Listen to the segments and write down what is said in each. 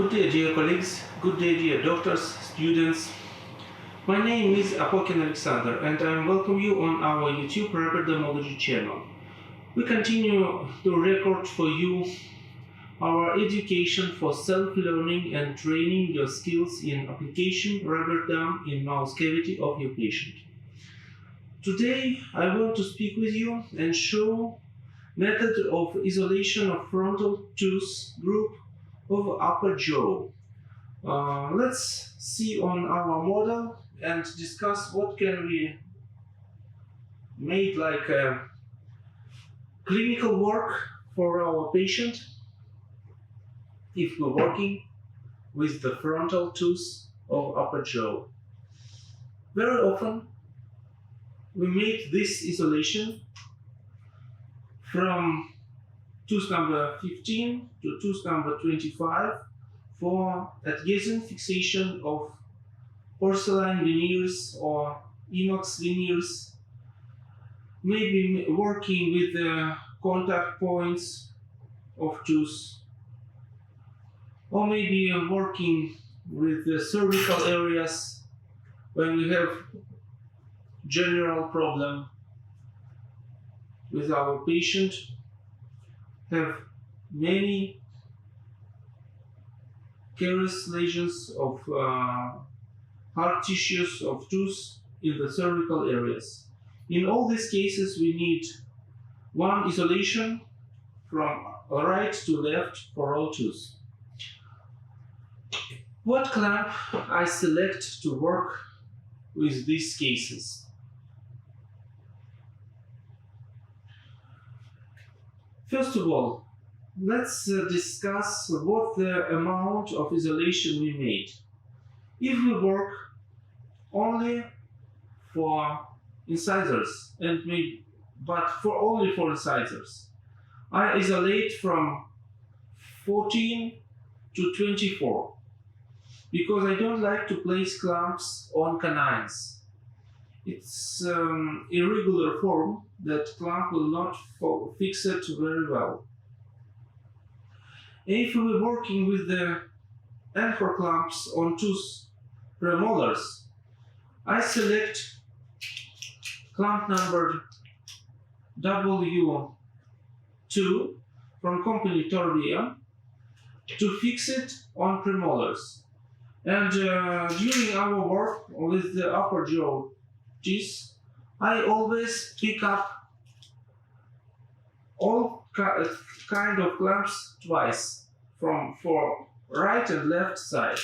Good day, dear colleagues. Good day, dear doctors, students. My name is Apokin Alexander, and I welcome you on our YouTube Rubberdamology channel. We continue to record for you our education for self-learning and training your skills in application rubberdam in mouse cavity of your patient. Today, I want to speak with you and show method of isolation of frontal tooth group of upper jaw. Let's see on our model and discuss what can we make like clinical work for our patient if we're working with the frontal tooth of upper jaw. Very often we make this isolation from tooth number 15 to tooth number 25 for adjacent fixation of porcelain veneers or inox veneers, maybe working with the contact points of tooth, or maybe working with the cervical areas when we have general problem with our patient, have many carious lesions of hard tissues of tooth in the cervical areas. In all these cases, we need one isolation from right to left for all tooth. What clamp I select to work with these cases? First of all, let's discuss what the amount of isolation we made. If we work only for incisors only for incisors, I isolate from 14 to 24 because I don't like to place clamps on canines. It's irregular form that clamp will not fix it very well. If we're working with the anchor clamps on tooth premolars, I select clamp number W2 from company Torvia to fix it on premolars. And during our work with the upper jaw teeth, I always pick up all kind of clamps twice for right and left side.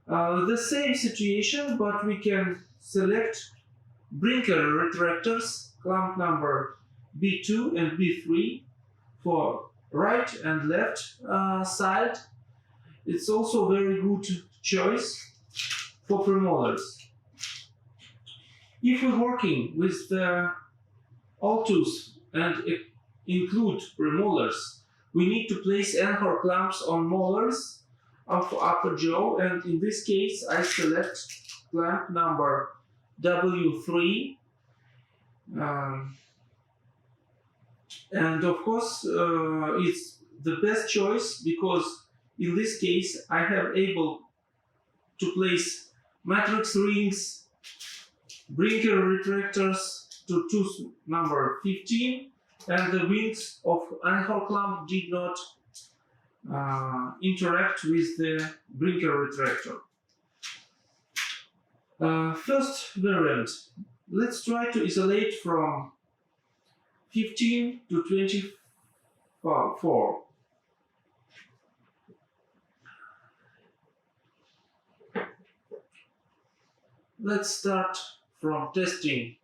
The same situation, but we can select brinker retractors, clamp number B2 and B3 for right and left side. It's also very good choice for premolars. If we're working with the all tooth and include premolars, we need to place anchor clamps on molars of upper jaw, and in this case I select clamp number W3, and of course it's the best choice because in this case I have able to place matrix rings, brinker retractors to tooth number 15, and the wings of anchor clamp did not interact with the brinker retractor. First variant, let's try to isolate from 15 to 24. Let's start from testing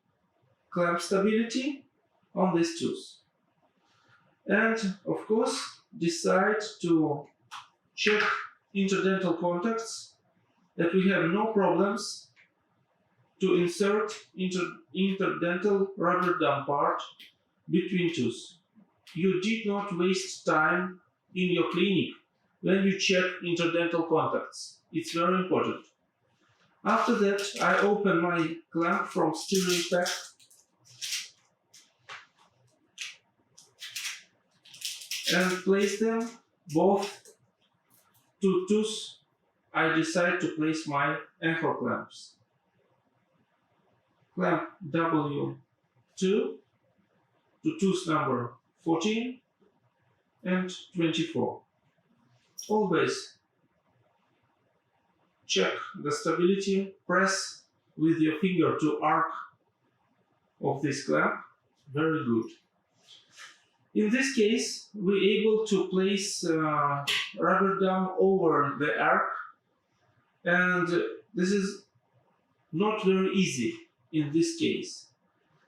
clamp stability on this tooth. And of course, decide to check interdental contacts, that we have no problems to insert interdental rubberdam part between teeth. You did not waste time in your clinic when you check interdental contacts. It's very important. After that, I open my clamp from steering pack and place them both two tooths, I decide to place my anchor clamps. Clamp W2 to tooth number 14 and 24. Always check the stability, press with your finger to arc of this clamp. Very good. In this case, we're able to place rubber dam over the arc, and this is not very easy in this case.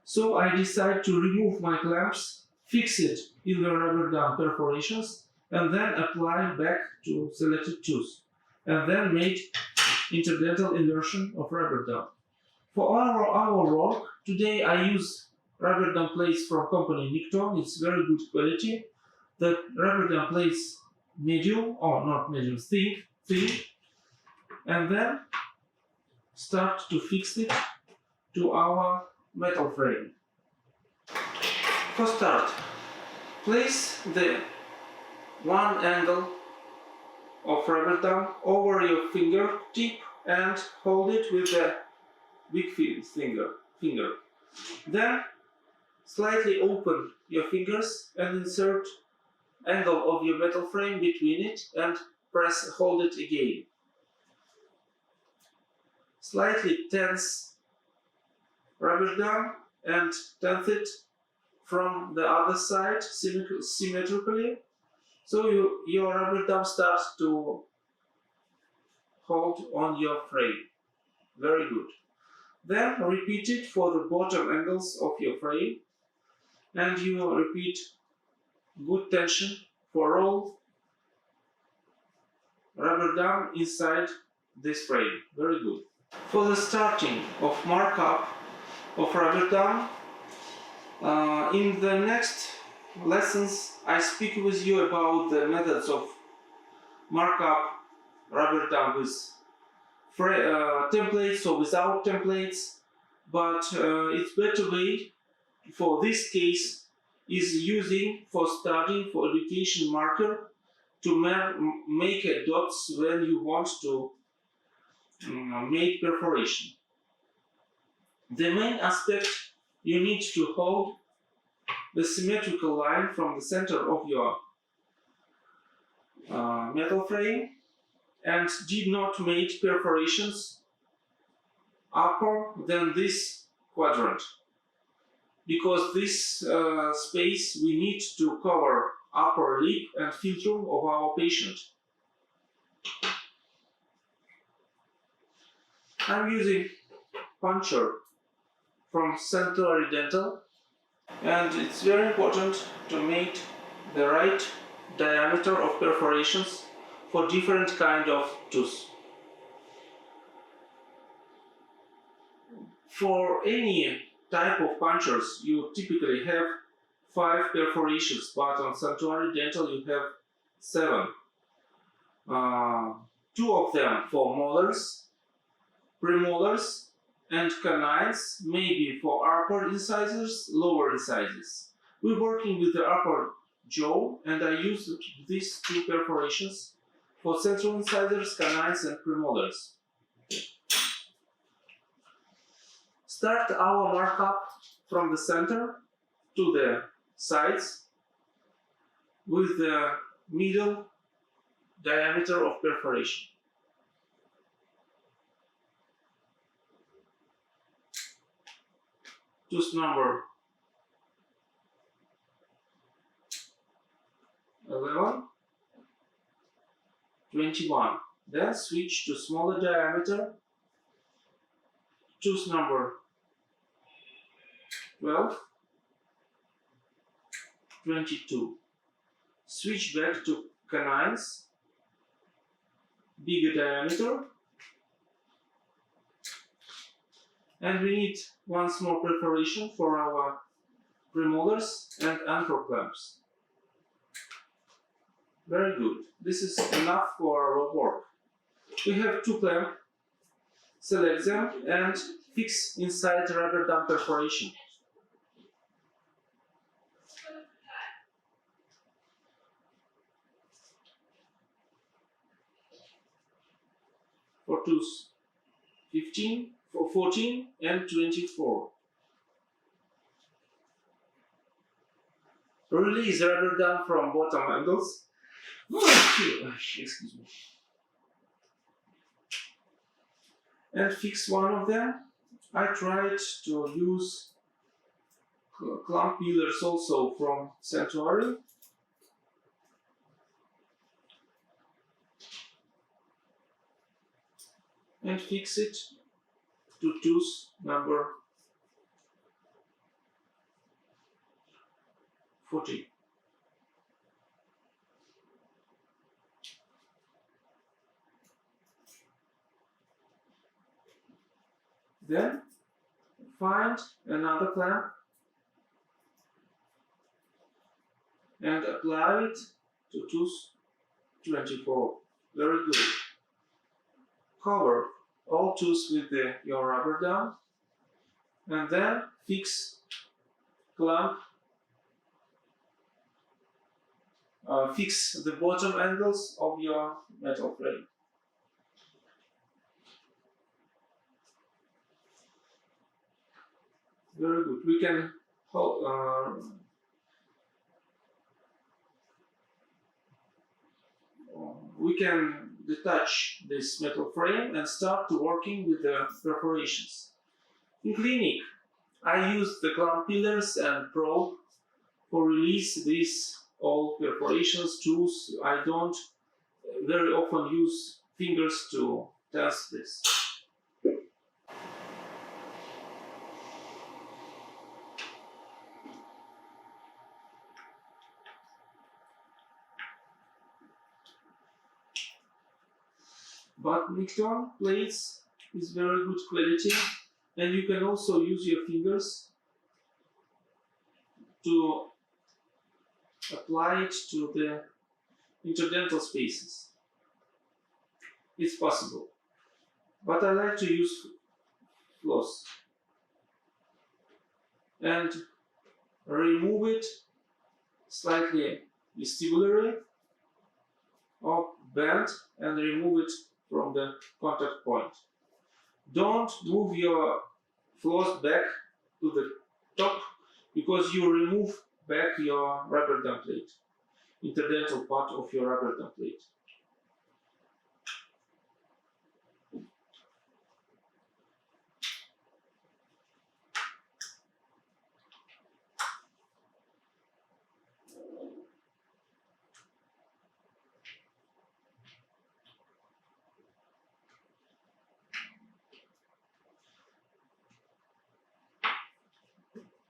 So I decide to remove my clamps, fix it in the rubber dam perforations, and then apply back to selected tooth, and then make interdental inversion of rubber dam. For our work, today I use rubber dam plates from company Nicton. It's very good quality. The rubber dam plates medium, or not medium, thin, and then start to fix it to our metal frame. For start, place the one angle of rubber dam over your fingertip and hold it with the big finger. Then slightly open your fingers and insert angle of your metal frame between it and hold it again. Slightly tense rubber dam and tense it from the other side symmetrically, so your rubber dam starts to hold on your frame. Very good. Then repeat it for the bottom angles of your frame, and you will repeat good tension for all rubber dam inside this frame. Very good. For the starting of markup of rubber dam, in the next lessons I speak with you about the methods of markup rubber dam with templates or without templates, but it's better way for this case is using for studying for education marker to make a dots when you want to make perforation. The main aspect, you need to hold the symmetrical line from the center of your metal frame and did not make perforations upper than this quadrant, because this space we need to cover upper lip and philtrum of our patient. I'm using puncture from Sanctuary Dental, and it's very important to make the right diameter of perforations for different kind of tooth. For any type of punctures, you typically have 5 perforations, but on Sanctuary Dental you have 7. 2 of them for molars, premolars, and canines, maybe for upper incisors, lower incisors. We're working with the upper jaw, and I use these 2 perforations for central incisors, canines, and premolars. Start our markup from the center to the sides with the middle diameter of perforation. Tooth number 11, 21. Then switch to smaller diameter. Tooth number 12, 22. Switch back to canines, bigger diameter. And we need one small perforation for our premolars and anchor clamps. Very good. This is enough for our work. We have 2 clamps. Select them and fix inside rubber dam perforation. tooth 14 and 24. Release rubber dam from bottom angles. Excuse me. And fix one of them. I tried to use clamp peelers also from Sanctuary. And fix it to tooth number 40. Then find another clamp and apply it to tooth 24. Very good. Cover all tooths with your rubber dam and then fix clamp. Fix the bottom angles of your metal frame. Very good. We can detach this metal frame and start working with the perforations. In clinic, I use the clamp peelers and probe for release these all perforations tools. I don't very often use fingers to test this. But Nicton plates is very good quality, and you can also use your fingers to apply it to the interdental spaces. It's possible, but I like to use floss and remove it slightly vestibularly or bend and remove it from the contact point. Don't move your floss back to the top because you remove back your rubber dam plate, interdental part of your rubber dam plate.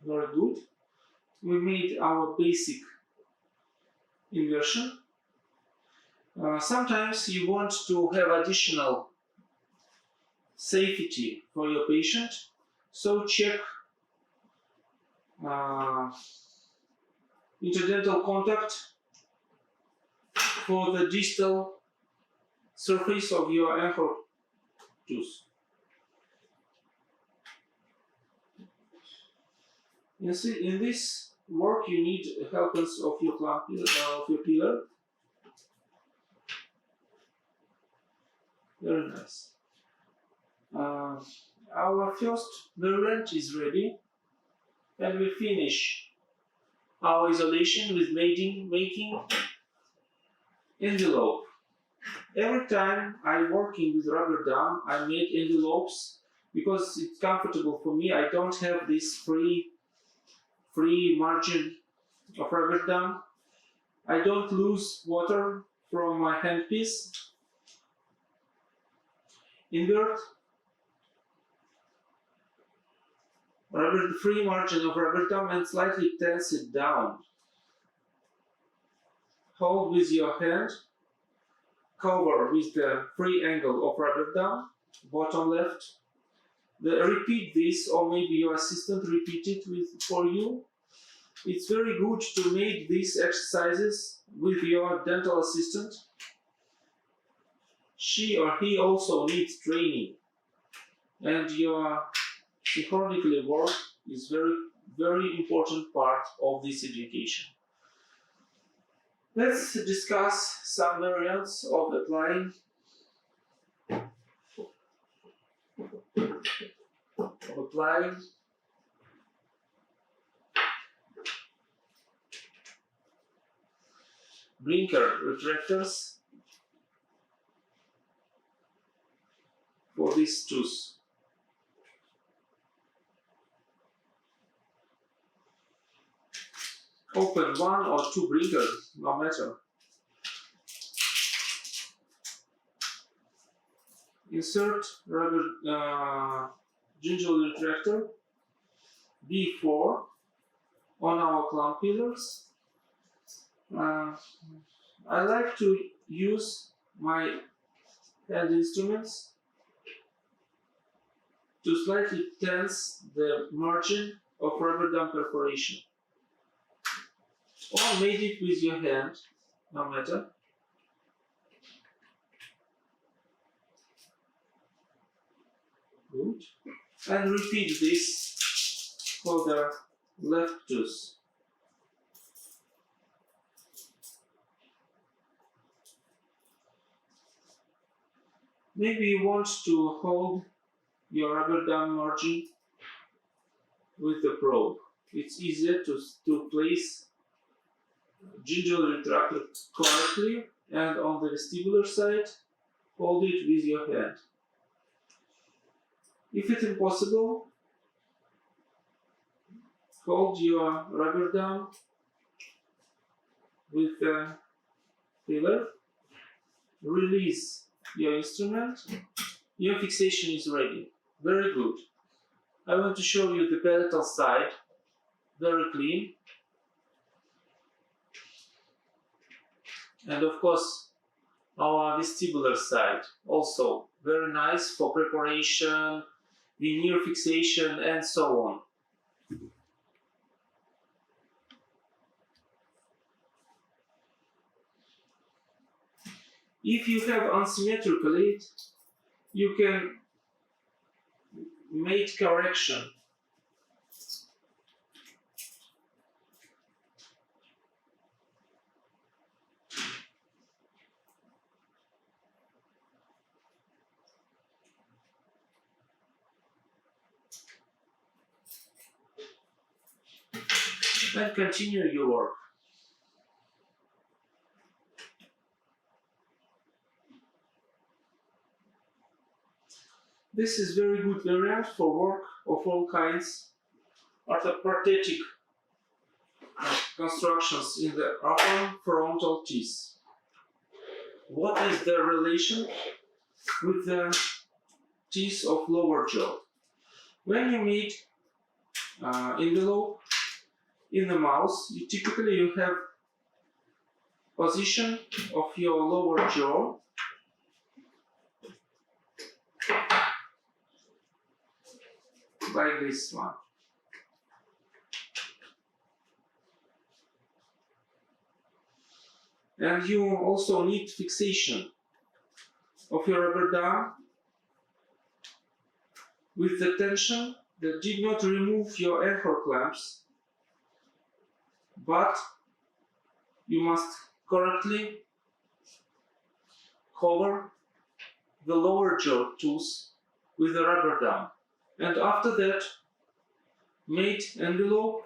Very good. We made our basic inversion. Sometimes you want to have additional safety for your patient, so check interdental contact for the distal surface of your anchor tooth. In this work, you need help of your clamp of your peeler. Very nice. Our first virulent is ready, and we finish our isolation with making envelope. Every time I'm working with rubber dam, I make envelopes because it's comfortable for me. I don't have this free margin of rubber dam. I don't lose water from my handpiece. Invert free margin of rubber dam and slightly tense it down. Hold with your hand. Cover with the free angle of rubber dam, bottom left. Repeat this, or maybe your assistant repeat it for you. It's very good to make these exercises with your dental assistant. She or he also needs training, and your synchronically work is very important part of this education. Let's discuss some variants of applying of applying. Blinker retractors for these tools. Open one or two blinkers, no matter. Insert rubber gingerly retractor B4 on our clamp pillars. I like to use my hand instruments to slightly tense the margin of rubber dam perforation. Or made it with your hand, no matter. Good. And repeat this for the left tooth. Maybe you want to hold your rubber dam margin with the probe. It's easier to place gingerly retractor correctly, and on the vestibular side, hold it with your hand. If it's impossible, hold your rubber dam with the pillar, release your instrument, your fixation is ready. Very good. I want to show you the palatal side, very clean. And of course, our vestibular side, also very nice for preparation, veneer fixation, and so on. If you have unsymmetrical it, you can make correction. And continue your work. This is very good variant for work of all kinds, orthoprosthetic constructions in the upper frontal teeth. What is the relation with the teeth of lower jaw? When you meet envelope in the mouth, you have position of your lower jaw like this one. And you also need fixation of your rubber dam with the tension that did not remove your anchor clamps, but you must correctly cover the lower jaw tooth with the rubber dam. And after that, made envelope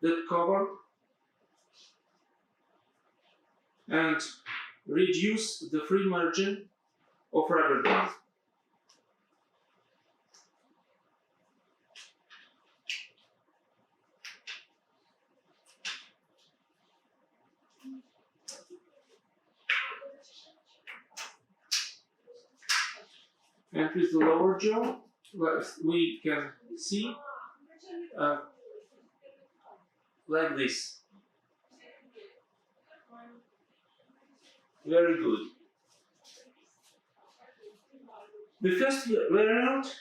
that cover and reduce the free margin of rubber dam. And with the lower jaw, we can see like this. Very good. The first variant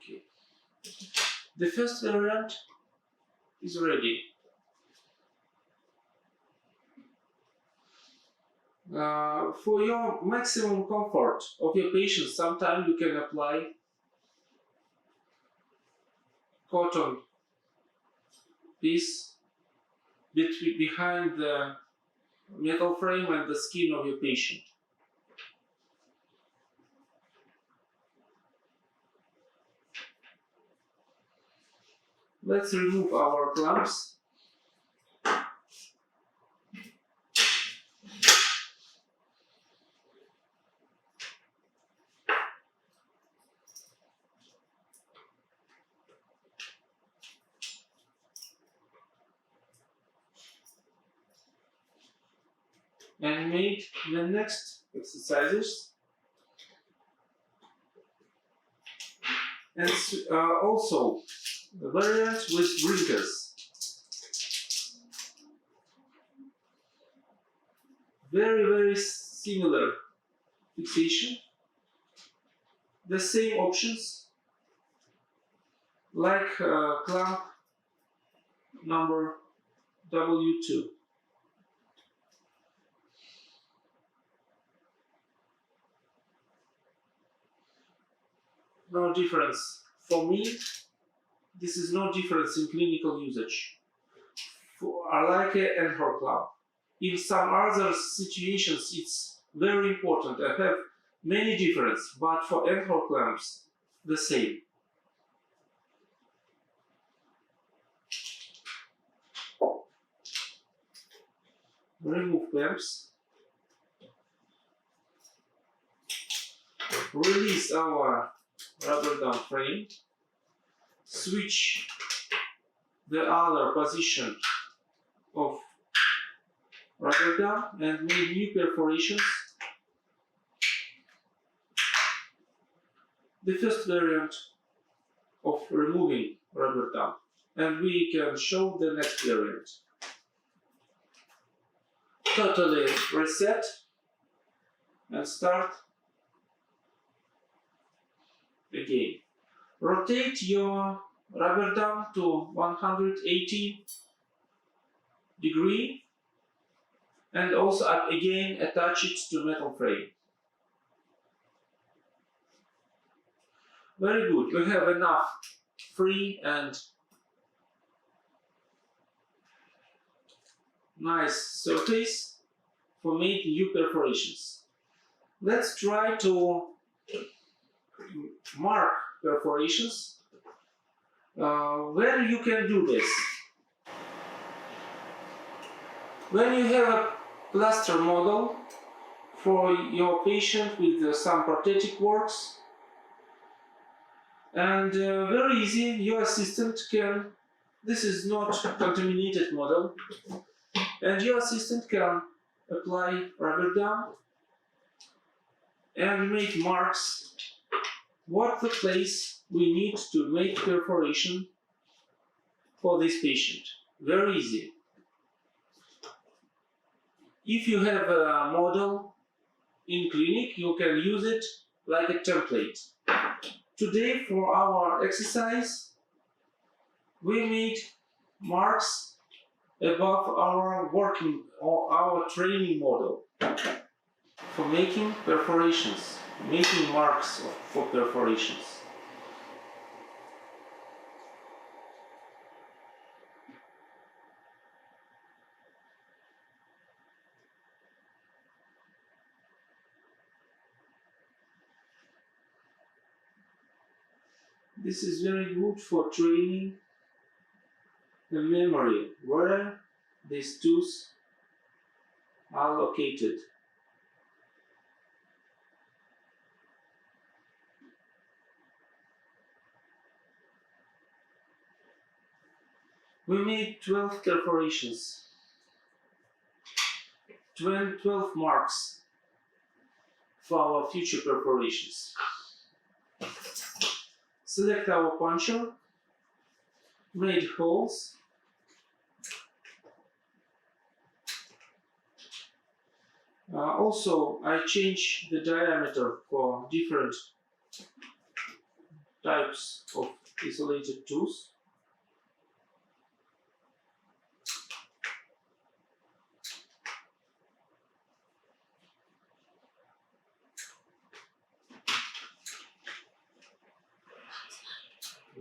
Okay. The first variant is ready. For your maximum comfort of your patient, sometimes you can apply cotton piece behind the metal frame and the skin of your patient. Let's remove our clamps. And make the next exercises. And also the variant with blinkers. Very similar fixation. The same options like clamp number W2. No difference. For me, this is no difference in clinical usage. For Arlike and her clamp. In some other situations, it's very important. I have many differences, but for anchor clamps, the same. Remove clamps. Release our rubber dam frame. Switch the other position of rubber dam and make new perforations. The first variant of removing rubber dam, and we can show the next variant. Totally reset and start again. Rotate your rubber dam to 180 degree and also again attach it to metal frame. Very good. We have enough free and nice surface for making new perforations. Let's try to mark perforations. Where you can do this? When you have a plaster model for your patient with some prosthetic works, and very easy, your assistant can, this is not contaminated model, and your assistant can apply rubber dam and make marks what the place we need to make perforation for this patient. Very easy. If you have a model in clinic, you can use it like a template. Today for our exercise, we made marks above our working or our training model for making perforations, making marks for perforations. This is very good for training the memory where these tools are located. We made 12 perforations, 12 marks for our future perforations. Select our puncture, made holes, also I change the diameter for different types of isolated tools.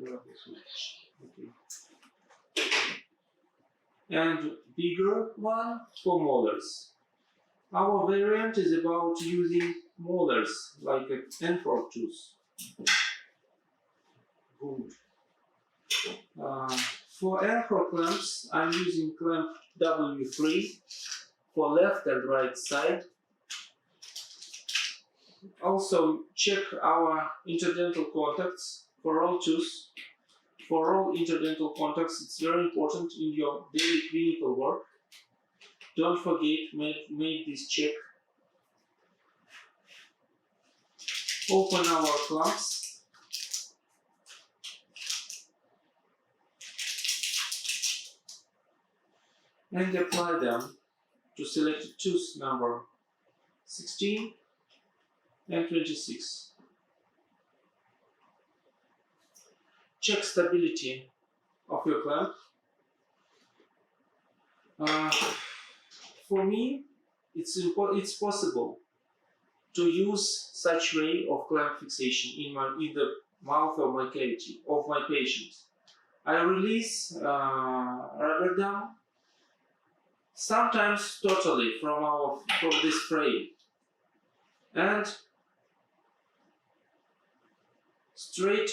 Okay. And bigger one for molars. Our variant is about using molars like an N4 tooth. Good. For N4 clamps, I'm using clamp W3 for left and right side. Also check our interdental contacts for all tooths. For all interdental contacts, it's very important in your daily clinical work. Don't forget, make this check. Open our clamps. And apply them to selected tooth number 16 and 26. Check stability of your clamp. For me, it's possible to use such way of clamp fixation in the mouth of my cavity of my patient. I release rubber dam, sometimes totally from this frame, and stretch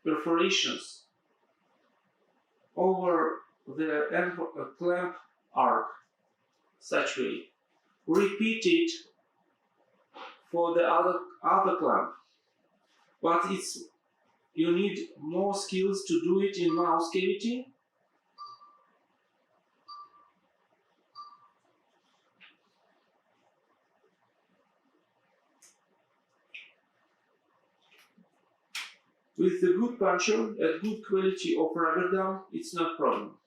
perforations over the clamp arc, such way. Repeat it for the other clamp, but you need more skills to do it in mouth cavity. With the good puncture and good quality of rubber dam, it's not problem.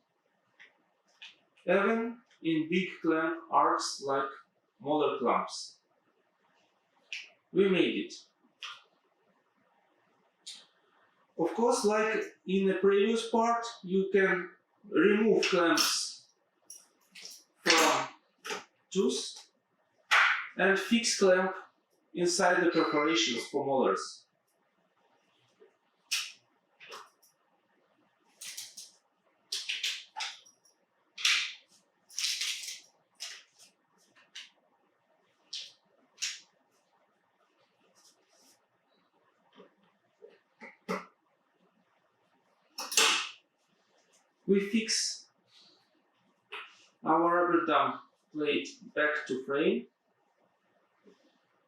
Even in big clamp arcs like molar clamps. We made it. Of course, like in the previous part, you can remove clamps from tooth and fix clamp inside the perforations for molars. We fix our rubber dam plate back to frame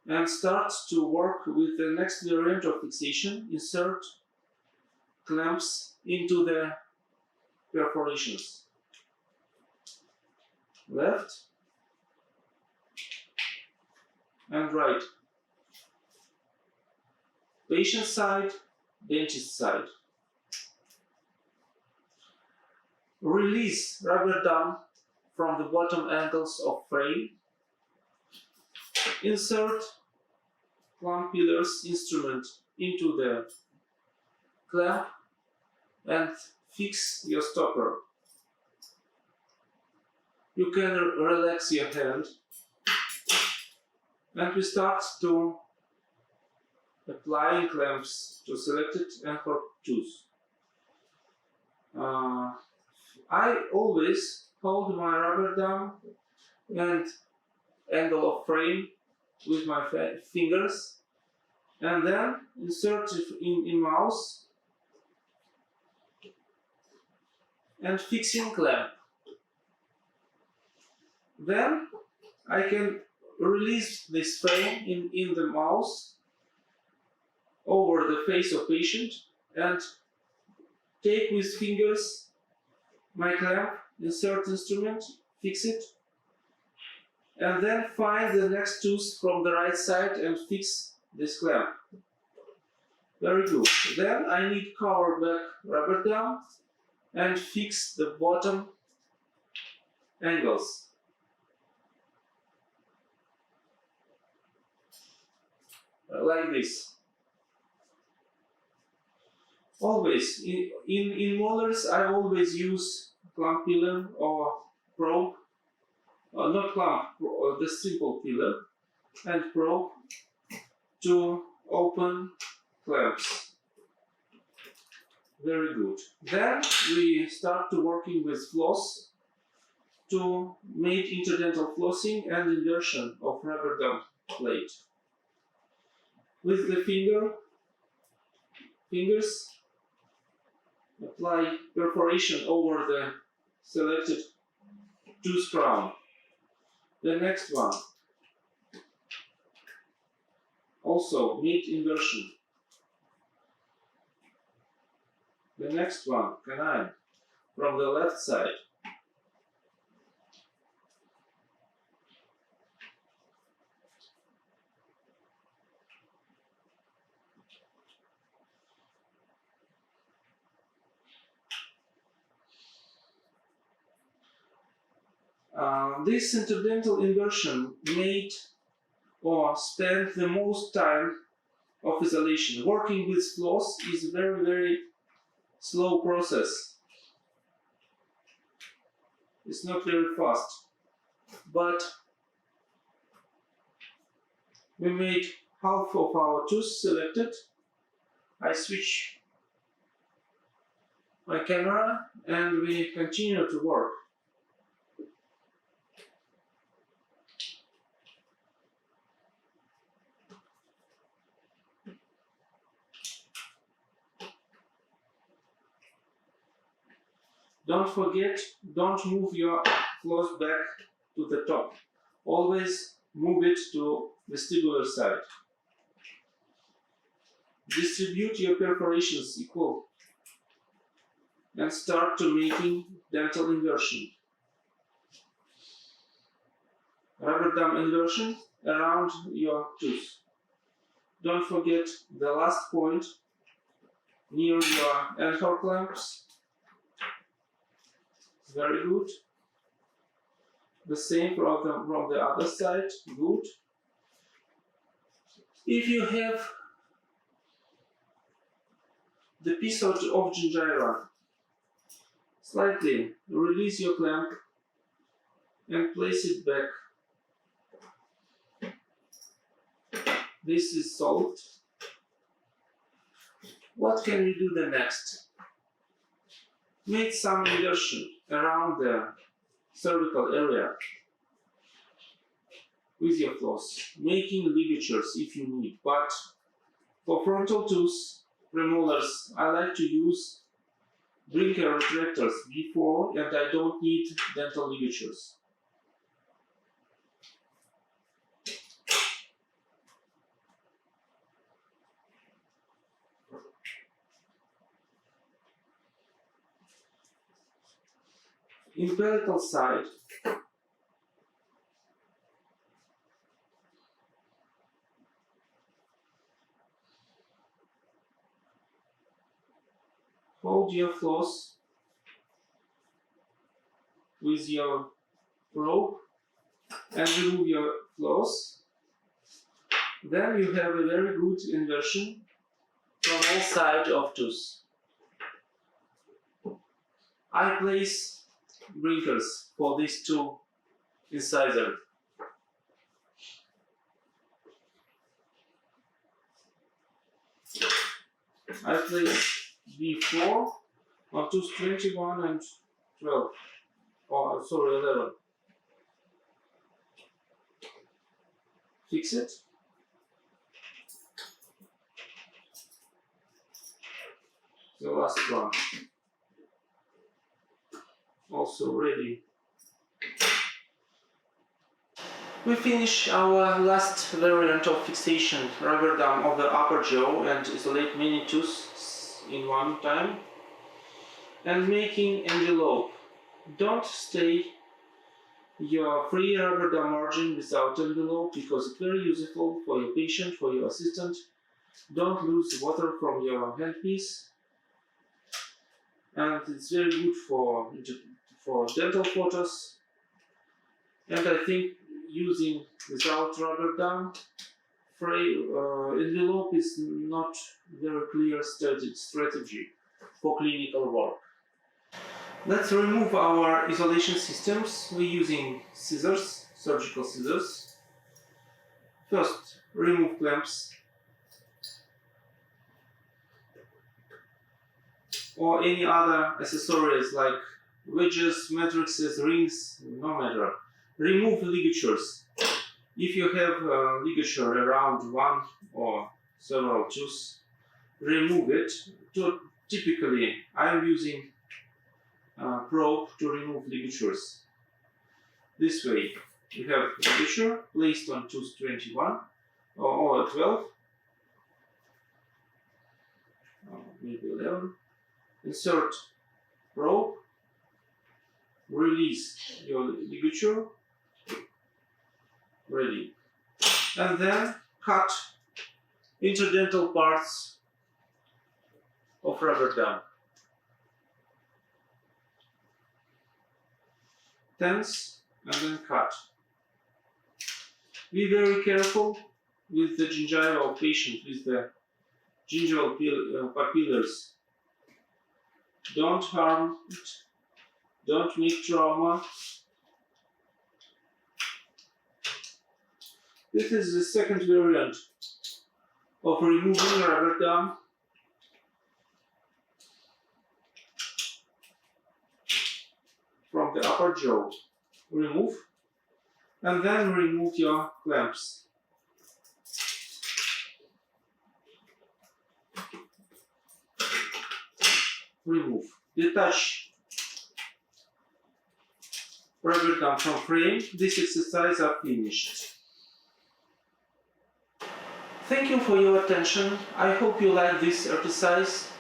and start to work with the next variant of fixation. Insert clamps into the perforations. Left and right. Patient side, dentist side. Release rubber dam from the bottom angles of frame. Insert clamp pillars instrument into the clamp and fix your stopper. You can relax your hand and we start to applying clamps to selected anchor tooth. I always hold my rubber dam and angle of frame with my fingers and then insert it in mouse and fixing clamp. Then I can release this frame in the mouse over the face of patient and take with fingers my clamp, insert instrument, fix it, and then find the next tooth from the right side and fix this clamp. Very good. Then I need cover back rubber dam and fix the bottom angles. like this. Always in molars, I always use clamp pillar or probe, not clamp, the simple pillar and probe to open clamps. Very good. Then we start to working with floss to make interdental flossing and inversion of rubber dam plate. With the fingers, apply perforation over the selected tooth crown. The next one, also make inversion. The next one, canine, from the left side. This interdental inversion made or spent the most time of isolation. Working with floss is a very slow process. It's not very fast, but we made half of our tooth selected. I switch my camera and we continue to work. Don't forget, don't move your floss back to the top. Always move it to vestibular side. Distribute your perforations equal and start to making dental inversion. Rubber dam inversion around your tooth. Don't forget the last point near your anchor clamps. Very good. The same from the other side. Good. If you have the piece of gingira, slightly release your clamp and place it back. This is solved. What can we do the next? Make some inversion around the cervical area with your floss, making ligatures if you need. But for frontal tooth premolars, I like to use brinker retractors before, and I don't need dental ligatures. In palatal side, hold your floss with your probe and remove your floss. Then you have a very good inversion from all sides of tooth. I place brinkers for these two incisors. I place B4 on tooth 21 and 12. Oh, sorry, 11. Fix it. The last one. Also ready. We finish our last variant of fixation, rubber dam of the upper jaw and isolate many tooths in one time. And making envelope. Don't stay your free rubber dam margin without envelope because it's very useful for your patient, for your assistant. Don't lose water from your handpiece. And it's very good for dental photos. And I think using without rubber dam envelope is not very clear strategy for clinical work. Let's remove our isolation systems. We're using scissors, surgical scissors. First, remove clamps or any other accessories like wedges, matrices, rings, no matter. Remove ligatures. If you have a ligature around one or several tooths, remove it. Typically, I'm using a probe to remove ligatures. This way, you have ligature placed on tooth 21 or 12, or maybe 11. Insert probe, release your ligature, ready, and then cut interdental parts of rubber dam. Tense and then cut. Be very careful with the gingival patient, with the gingival papillars. Don't harm it, don't make trauma. This is the second variant of removing rubber dam. From the upper jaw. Remove, and then remove your clamps. Remove. Detach rubber dam from frame. This exercise is finished. Thank you for your attention. I hope you like this exercise.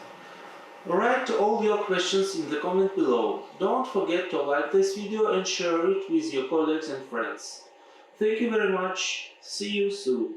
Write all your questions in the comment below. Don't forget to like this video and share it with your colleagues and friends. Thank you very much. See you soon.